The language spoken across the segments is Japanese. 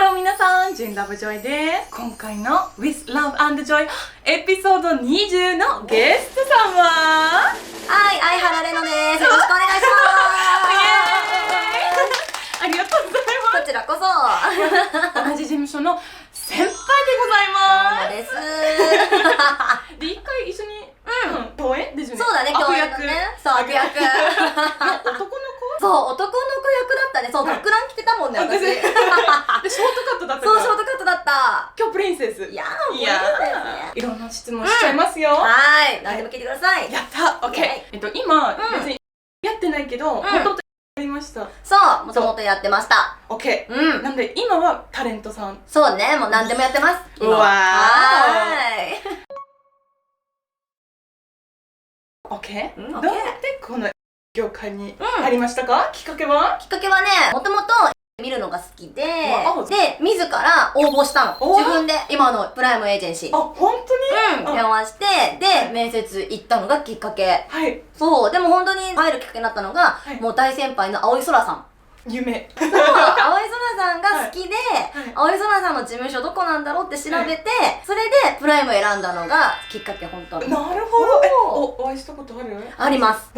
ロー皆さん、ジェンラブジョイです。今回の With Love and Joy エピソード20のゲストさんははい、相原レノです。よろしくお願いしありがとうございます。こちらこそ。ます。同じ事務所の先輩でございます。そうです。で、一回一緒に共演ですよね。そうだね、共演のね。そう、悪役。男の子？そう、男の子役だったね。そう、学ラン着てたもんね、私。で、ショートカットだったから。そう、ショートカットだった。今日プリンセス。いやー、プリンセスね。いろんな質問しちゃいますよ。はい、何でも聞いてください。やった！ OK。今、別にやってないけど、もともとやりました。そう、もともとやってました。OK。なんで、今はタレントさん。そうね、もう何でもやってます。うわー。はい。OK。どどうやってこの業界に入りましたか？きっかけは？きっかけはね、もともと見るのが好きで、自ら応募したの。自分で、今のプライムエージェンシー。あ、本当に？電話して、で、面接行ったのがきっかけ。はい。そう、でも本当に入るきっかけになったのが、もう大先輩の青井空さん。夢。そう、青井空さんが好きで、青井空さんの事務所どこなんだろうって調べて、それでプライム選んだのがきっかけ、本当に。なるほど。お会いしたことある？あります。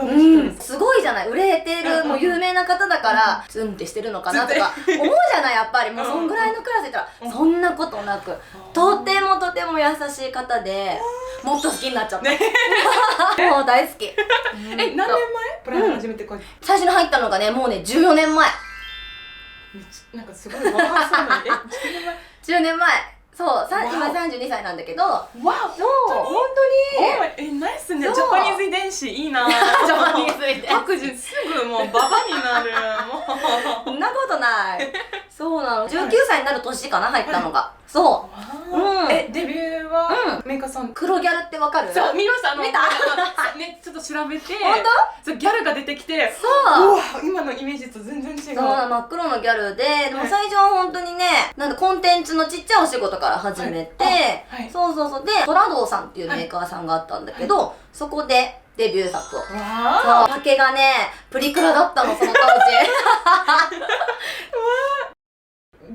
すごいじゃない。売れてる、もう有名な方だから、ツンってしてるのかなとか思うじゃない、やっぱり。もうそんぐらいのクラスいたら、そんなことなく、とてもとても優しい方で、もっと好きになっちゃった。もう大好き。何年前？プライム初めて最初に入ったのがね、もうね、14年前。なんかすごい若そうなのに。10年前。そう、今32歳なんだけど。わお、そう、本当に。ナイスね。ジャパニーズ遺伝子いいな。ジャパニーズ遺伝子。各自すぐもうババになる。もう。そんなことない。そうなの。19歳になる年かな、入ったのが。そう。デビューはメーカーさん。黒ギャルってわかる？そう、見ました。見た？ね、ちょっと調べて。本当？そう、ギャルが出てきて。そう。うわ、今のイメージと全然違う。そう、真っ黒のギャルで、でも最初は本当にね、なんかコンテンツのちっちゃいお仕事から始めて、そうそうそう。で、トラドーさんっていうメーカーさんがあったんだけど、そこでデビュー作を。そう、竹がね、プリクラだったの、その当時。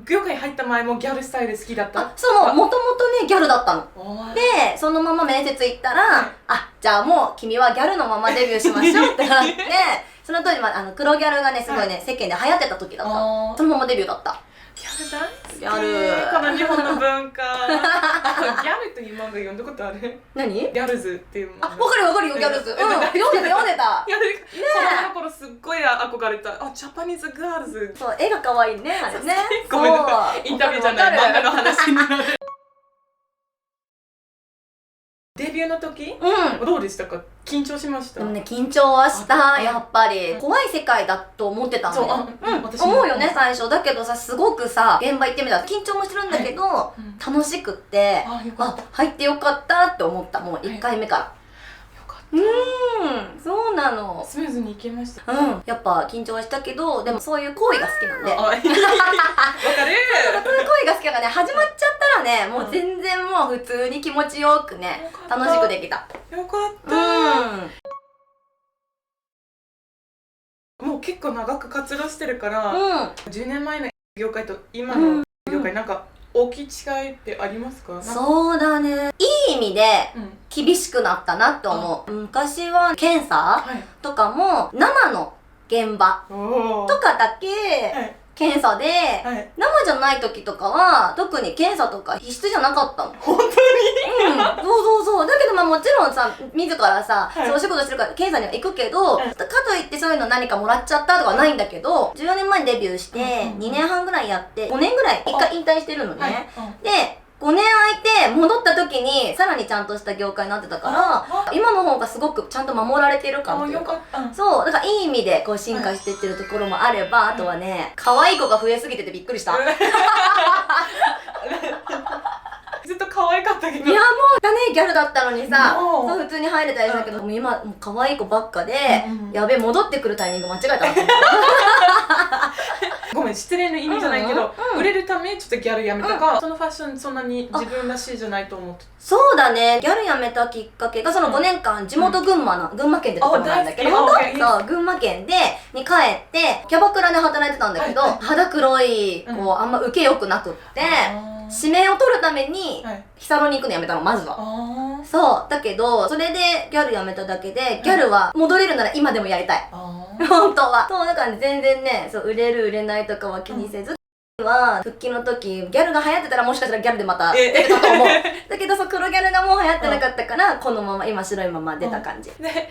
業界入った前もギャルスタイル好きだった？そう、もともとね、ギャルだったの。で、そのまま面接行ったら、じゃあもう君はギャルのままデビューしましょうってなって、その当時、黒ギャルがね、すごいね、世間で流行ってた時だったの。そのままデビューだった。ギャル大好き。ギャル。この日本の文化。ギャルという漫画読んだことある？何？ギャルズっていう漫画。わかるわかるよ、ギャルズ。読んでた。子供の頃すっごい憧れた。ジャパニーズガールズ。そう、絵が可愛いね、あれね。ごめんなさい。インタビューじゃない、漫画の話になる。デビューの時どうでしたか？緊張しました？でもね、緊張はした、やっぱり。怖い世界だと思ってたのね。思うよね、最初。だけどさ、すごくさ、現場行ってみたら緊張もしてるんだけど、楽しくって、入ってよかったって思った、もう1回目から。そうなの。スムーズにいけました。やっぱ緊張はしたけど、でもそういう行為が好きなんで。わかる。そういう行為が好きだからね、始まっちゃったらね、もう全然もう普通に気持ちよくね、楽しくできた。よかった。もう結構長く活動してるから、10年前の業界と今の業界なんか大きい違いってありますか？そうだね。いい意味で厳しくなったなって思う。昔は検査とかも生の現場とかだけ検査で、生じゃない時とかは特に検査とか必須じゃなかったの。本当に？そうそうそう。だけどもちろんさ、自らさ、そうお仕事してるから検査には行くけど、かといってそういうの何かもらっちゃったとかないんだけど、14年前にデビューして、2年半ぐらいやって、5年ぐらい1回引退してるのね。で、5年空いて戻った時にさらにちゃんとした業界になってたから今の方がすごくちゃんと守られてる感というかそうだからいい意味でこう進化してってるところもあればあとはね可愛い子が増えすぎててびっくりしたずっと可愛かったけどいやもうだねギャルだったのにさそう普通に入れたりしたけどもう今もう可愛い子ばっかでやべえ戻ってくるタイミング間違えたなと思ったごめん失礼な意味じゃないけど、売れるためちょっとギャルやめたか、そのファッションそんなに自分らしいじゃないと思って。そうだね、ギャル辞めたきっかけがその5年間地元群馬県ってところなんだけど、そう群馬県に帰ってキャバクラで働いてたんだけど、肌黒いこうあんま受けよくなくって、指名を取るために日サロに行くのやめたの、まずは。そうだけど、それでギャル辞めただけで、ギャルは戻れるなら今でもやりたい、本当は。そうだから全然ね、そう売れる売れないとかは気にせず、は復帰の時ギャルが流行ってたらもしかしたらギャルでまた出てたと思うだけどそう黒ギャルがもう流行ってなかったから、このまま今白いまま出た感じで、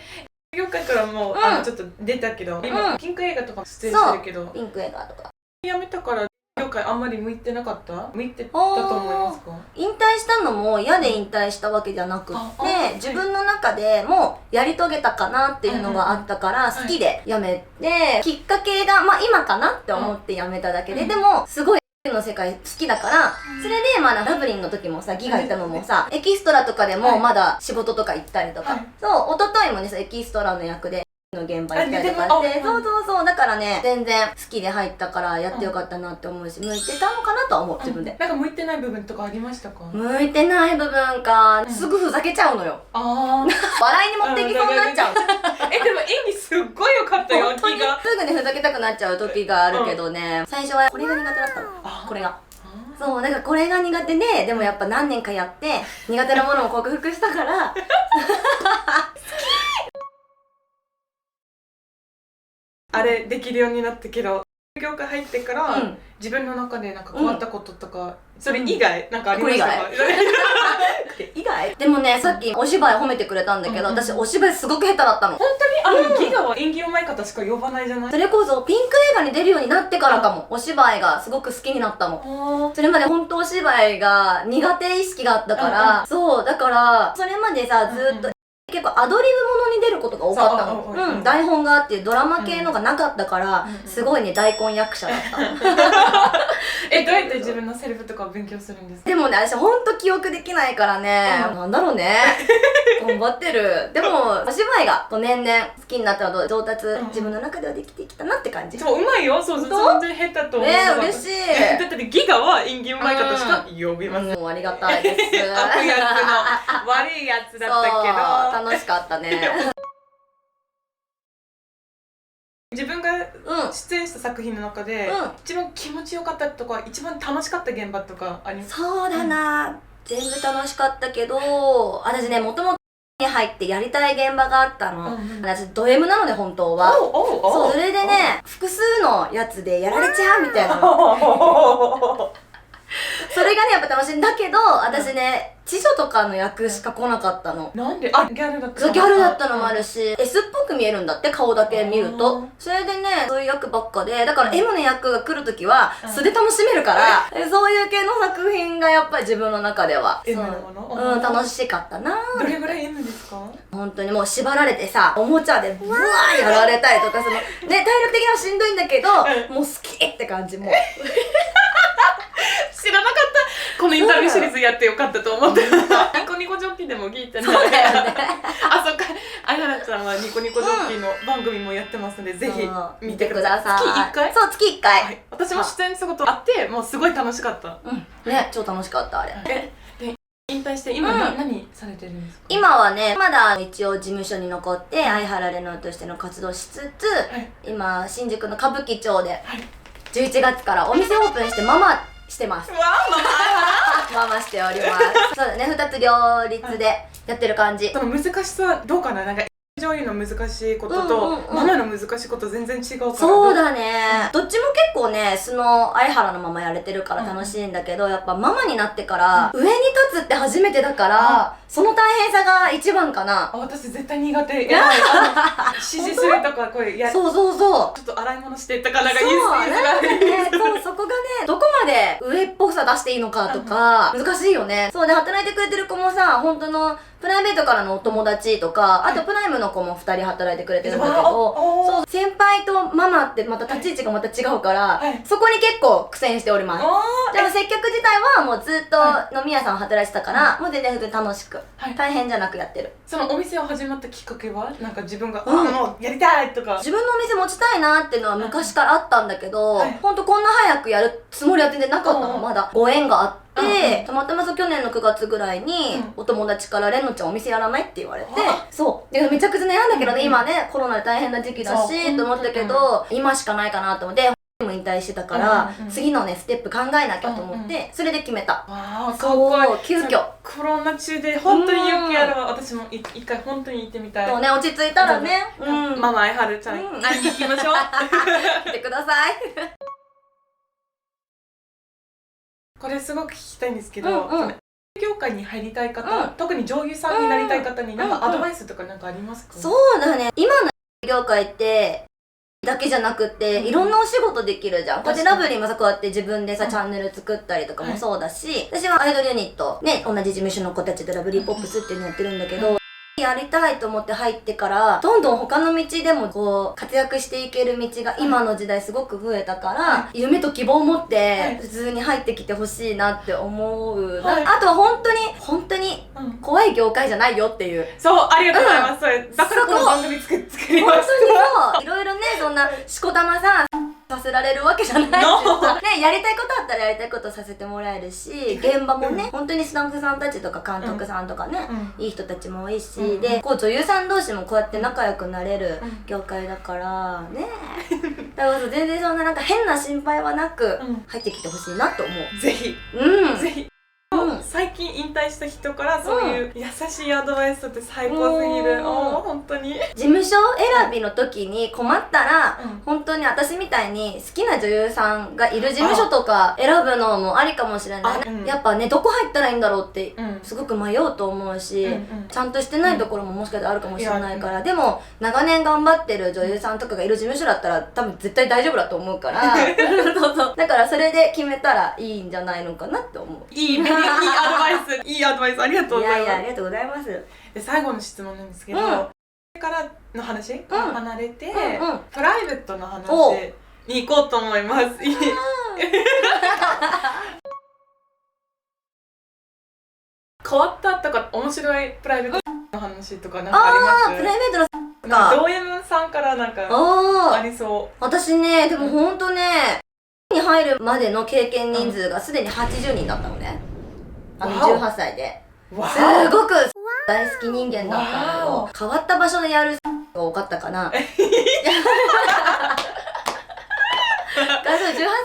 業界からもうちょっと出たけど、今ピンク映画とか出演してるけど、ピンク映画とかやめたから業界あんまり向いてなかった？向いてたと思いますか？引退したのも嫌で引退したわけじゃなくって、自分の中でもうやり遂げたかなっていうのがあったから好きで辞めて、きっかけがまあ今かなって思って辞めただけで、でもすごいの世界好きだから、それでまだダブリンの時もさ、ギガ行ったのもさ、エキストラとかでもまだ仕事とか行ったりとか、そう一昨日もね、エキストラの役での現場行ったりとかして、そうだからね、全然好きで入ったからやってよかったなって思うし、向いてたのかなとは思う、自分で。なんか向いてない部分とかありましたか？向いてない部分か、すぐふざけちゃうのよ。笑いに持ってきそうになっちゃう。でも演技すっごい良かったよ、気が。すぐねふざけたくなっちゃう時があるけどね、最初はこれが苦手だったの、これが。そう、なんかこれが苦手で、でもやっぱ何年かやって苦手なものを克服したからあれできるようになったけど、業界入ってから、自分の中でなんか変わったこととか、それ以外なんかありましたか？以外でもね、さっきお芝居褒めてくれたんだけど、私お芝居すごく下手だったの。本当にギガは演技うまい方しか呼ばないじゃない？それこそピンク映画に出るようになってからかも、お芝居がすごく好きになったの。それまで本当お芝居が苦手意識があったから、そうだからそれまでさ、ずっと結構アドリブものに出ることが多かったの。台本があってドラマ系のがなかったから、すごいね、大根役者だったどうやって自分のセリフとかを勉強するんですか？でもね、私ほんと記憶できないからね、なんだろうね頑張ってる。でもお芝居が年々好きになったのと上達、自分の中ではできてきたなって感じ。そう、うまいよ。そう、全然下手と思う。嬉しい。だってギガは演技うまい方しか呼びません。もうありがたいです悪いやつの悪いやつだったけど楽しかったね自分が出演した作品の中で、一番気持ちよかったとか一番楽しかった現場とかありますか？そうだな、全部楽しかったけど、私ね、もともとに入ってやりたい現場があったの。私ド M なので本当は。そう、それでね、複数のやつでやられちゃうみたいなそれがね、やっぱ楽しいんだけど、私ね、知女とかの役しか来なかったの。なんで？ギャルだったの？ギャルだったのもあるし、S っぽく見えるんだって、顔だけ見ると。それでね、そういう役ばっかで、だから M の役が来るときは素で楽しめるから、そういう系の作品がやっぱり自分の中では M のもの？楽しかったな。どれぐらい M ですか？本当にもう縛られてさ、おもちゃでブワーやられたりとか、そのね、体力的にはしんどいんだけど、もう好きって感じ。もう知らなかった。このインタビューシリーズやってよかったと思ってニコニコジョッキーでも聞いてない。そうだよねあ、そっか。あやなちゃんはニコニコジョッキーの番組もやってますので、ぜひ見てください。月1回？そう、月1回。私も出演したことあって、もうすごい楽しかった。ね、超楽しかったあれ。で、引退して今何されてるんですか？今はね、まだ一応事務所に残って相原レノとしての活動しつつ、今新宿の歌舞伎町で11月からお店オープンしてママしてます。わあ、ママしております。そうだね、2つ両立でやってる感じ。その難しさどうかな、なんか女優の難しいこととママの難しいこと全然違うから。そうだね、どっちも結構ね、素の相原のままやれてるから楽しいんだけど、やっぱママになってから上に立つって初めてだから、その大変さが一番かな。私絶対苦手。指示するとかこうやる。そうそうそう。ちょっと洗い物してとかなんか言いづらい。そこがね、どこまで上っぽさ出していいのかとか難しいよね。そうで、働いてくれてる子もさ、本当のプライベートからのお友達とか、あとプライムの子も2人働いてくれてるんだけど、そう先輩とママってまた立ち位置がまた違うから、そこに結構苦戦しております。でも接客自体はもうずっと飲み屋さん働いてたから、もう全然普通に楽しく、大変じゃなくやってる。そのお店を始まったきっかけはなんか自分がもうやりたいとか、自分のお店持ちたいなっていうのは昔からあったんだけど、ほんとこんな早くやるつもりは全然なかったの。まだご縁があって、たまたま去年の9月ぐらいにお友達から「れんのちゃんお店やらない?」って言われて、そうでめちゃくちゃ悩んだけどね、今ねコロナで大変な時期だしと思ったけど、今しかないかなと思って、も引退してたから、次のねステップ考えなきゃと思って、それで決めた。そう急遽コロナ中で本当に勇気あるわ。私も一回本当に行ってみたい。そうね、落ち着いたらね、ママ愛はるちゃん会いに行きましょう。来てください。これすごく聞きたいんですけど、業界に入りたい方、特に女優さんになりたい方に何かアドバイスとか何かありますか？そうだね、今の業界ってだけじゃなくて、いろんなお仕事できるじゃん。こうやってラブリーもさ、こうやって自分でさ、チャンネル作ったりとかもそうだし、私はアイドルユニットね、同じ事務所の子たちでラブリーポップスっていうのやってるんだけど、やりたいと思って入ってからどんどん他の道でもこう活躍していける道が今の時代すごく増えたから、夢と希望を持って普通に入ってきてほしいなって思う、あとは本当に怖い業界じゃないよっていう。そう、ありがとうございます。だからこの番組作りました。本当にそう、いろいろね、そんなしこたまささせられるわけじゃないしさ、ね、やりたいことあったらやりたいことさせてもらえるし、現場もね、本当にスタッフさんたちとか監督さんとかね、いい人たちも多いし、でこう女優さん同士もこうやって仲良くなれる業界だからね。だから全然そんななんか変な心配はなく入ってきてほしいなと思う。ぜひぜひ。最近引退した人からそういう優しいアドバイスって最高すぎる。本当に事務所選びの時に困ったら、本当に私みたいに好きな女優さんがいる事務所とか選ぶのもありかもしれないね。やっぱね、どこ入ったらいいんだろうってすごく迷うと思うし、ちゃんとしてないところももしかしたらあるかもしれないから、でも長年頑張ってる女優さんとかがいる事務所だったら多分絶対大丈夫だと思うからだからそれで決めたらいいんじゃないのかなって思う。いいアドバイス、いいアドバイスありがとうございます。いやいや、ありがとうございます。で、最後の質問なんですけど、これからの話から離れて、プライベートの話に行こうと思います。変わったとか面白いプライベートの話とかなんかあります？プライベートのかドーエムさんからなんかありそう。私ね、でもほんとね、に入るまでの経験人数がすでに80人だったのね。18歳で。すごく大好き人間だったのよ。変わった場所でやるが多かったかな。18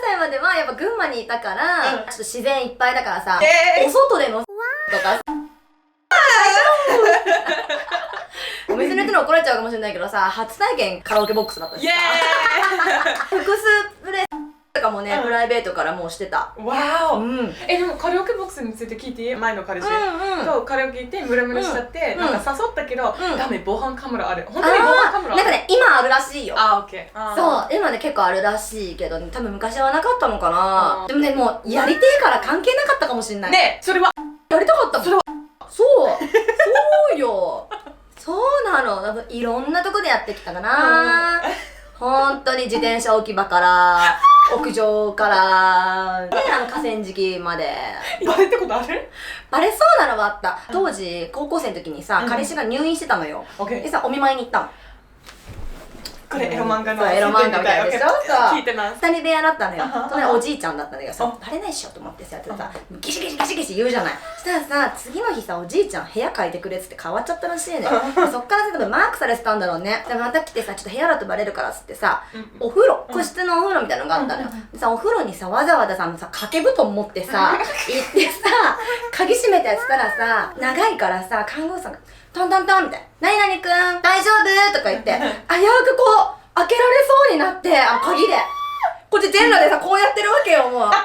歳まではやっぱ群馬にいたから、ちょっと自然いっぱいだからさ、お外でのとかお店の人に怒られちゃうかもしれないけどさ、初体験カラオケボックスだったしさ、複数プレイとかもね、プライベートからもうしてた。わー。でもカラオケボックスについて聞いていい？前の彼氏とカラオケ行ってムラムラしちゃってなんか誘ったけど、ダメ、防犯カメラある。本当に防犯カメラある？なんかね、今あるらしいよ。オッケー。そう、今ね結構あるらしいけど、多分昔はなかったのかな。でもね、もうやりてえから関係なかったかもしれない。ね、それはやりたかったもん。そうよ。そうなの。多分いろんなとこでやってきたかな。本当に自転車置き場から屋上からね、河川敷まで。バレったことある？バレそうなのはあった。当時高校生の時にさ、彼氏が入院してたのよ。でさ、お見舞いに行ったの。これエロ漫画のエロ漫画みたいでしょ。聞いてます。二人部屋だったのよ。それおじいちゃんだったんだけどさ、バレないっしょと思ってさ、ギシギシギシギシ言うじゃない。そしたらさ、次の日さ、おじいちゃん部屋借りてくれっつって変わっちゃったらしいね。そっからさ、多分マークされてたんだろうね。でまた来てさ、ちょっと部屋だとバレるからっつってさ、お風呂、個室のお風呂みたいなのがあったのよ。でさ、お風呂にさ、わざわざさ、掛け布団持ってさ、行ってさ、鍵閉めてやってたらさ、長いからさ、看護師さんがトントントンみたいな、何々くん大丈夫とか言って、危うくこう開けられそうになって、鍵でこっち全裸でさ、こうやってるわけよ、もう。でさ、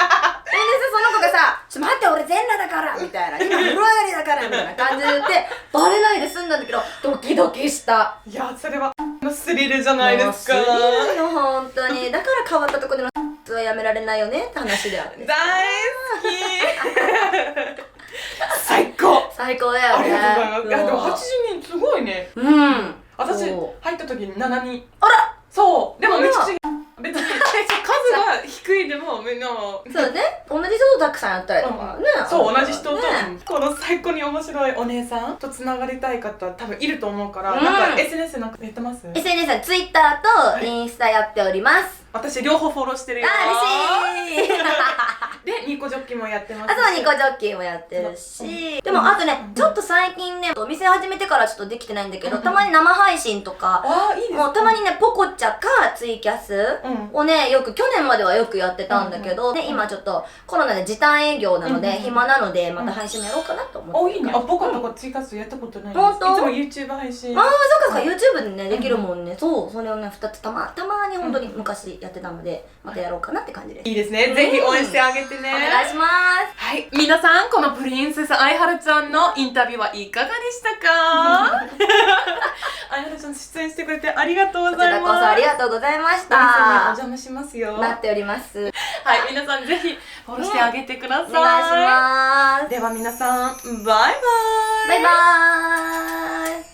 その子がさ、ちょっと待って、俺全裸だからみたいな、今風呂上がりだからみたいな感じで言って、バレないで済んだんだけど、ドキドキした。いや、それはスリルじゃないですか。スリルよ、本当に。だから変わったとこでのはやめられないよねって話であるね。大好き最高。最高だよね。ありがとうございます。いや、でも80人すごいね。私そう入った時に7人。あらそうでもめちゃくちゃ別に数が低いでもみんなそうね、同じ人とたくさんやったりとかね、そう同じ人と、ね、この最高に面白いお姉さんとつながりたい方多分いると思うから、うん、なんか SNS なんかやってます？ SNS は Twitter とインスタやっております。私両方フォローしてるよ。嬉しいでニコジョッキもやってますし、あとはニコジョッキーもやってるし、でもあとね、ちょっと最近ね、お店始めてからちょっとできてないんだけど、たまに生配信とか、あ、いいですね、もうたまにね、ポコチャかツイキャスをね、よく、去年まではよくやってたんだけど、ね、今ちょっとコロナで時短営業なので、暇なので、また配信もやろうかなと思って。いいね。あ、ポコとかツイキャスやったことないです。本当？いつも YouTube 配信。ああ、そうかそうか、YouTube でね、できるもんね。そう、それをね、2つたまに本当に昔やってたので、またやろうかなって感じです。いいですね。ぜひ応援してあげてね。お願いします。はい。皆さん、このプリンセス相原ちゃんのインタビューはいかがでしたか？相原ちゃん出演してくれてありがとうございます。こちらこそありがとうございましお店におた。邪魔しますよ。待っております。はい、皆さんぜひフォローしてあげてください。お願いします。では皆さん、バイバイ。バイバーイ。